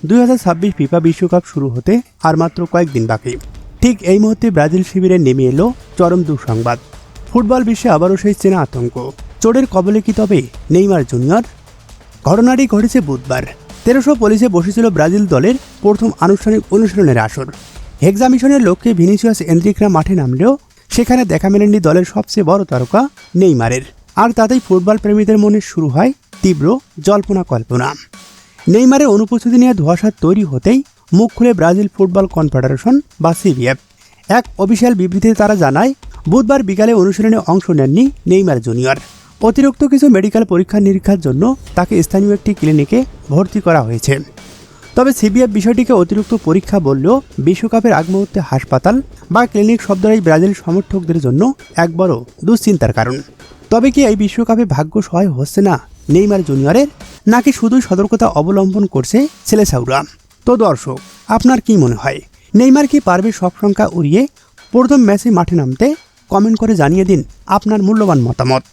2026 FIFA বিশ্বকাপ শুরু হতে আর মাত্র কয়েকদিন বাকি। ঠিক এই মুহূর্তে ব্রাজিল শিবিরে নেমে এলো চরম দুঃসংবাদ। ফুটবল বিশ্বে আবারও সেই চেনা আতঙ্ক। চোটের কবলে কি তবে নেইমার জুনিয়র? ঘটনাটি ঘটেছে বুধবার। 1300 বসেছিল ব্রাজিল দলের প্রথম আনুষ্ঠানিক অনুশীলনের আসর। হেক্সা মিশনের লক্ষ্যে ভিনিসিয়াস এনরিকরা মাঠে নামলেও সেখানে দেখা মেলেনি দলের সবচেয়ে বড় তারকা নেইমারের। আর তাতেই ফুটবল প্রেমীদের মনে শুরু হয় তীব্র জল্পনা কল্পনা। নেইমারের অনুপস্থিতি নিয়ে ধোঁয়াশা তৈরি হতেই মুখ খুলে ব্রাজিল ফুটবল কনফেডারেশন বা সিবিএফ। এক অফিসিয়াল বিবৃতিতে তারা জানায়, বুধবার বিকালে অনুশীলনে অংশ নেননি নেইমার জুনিয়র। অতিরিক্ত কিছু মেডিকেল পরীক্ষা নিরীক্ষার জন্য তাকে স্থানীয় একটি ক্লিনিকে ভর্তি করা হয়েছে। তবে সিবিএফ বিষয়টিকে অতিরিক্ত পরীক্ষা বললেও বিশ্বকাপের আগ মুহূর্তে হাসপাতাল বা ক্লিনিক শব্দটাই ব্রাজিল সমর্থকদের জন্য এক বড় দুশ্চিন্তার কারণ। তবে কি এই বিশ্বকাপে ভাগ্য সহায় হচ্ছে না নেইমার জুনিয়রের, নাকি শুধুই সতর্কতা অবলম্বন করছে সেলেসাউরা? তো দর্শক, আপনার কি মনে হয়, নেইমার কি পারবে সব সংখ্যা উড়িয়ে প্রথম ম্যাচে মাঠে নামতে? কমেন্ট করে জানিয়ে দিন আপনার মূল্যবান মতামত।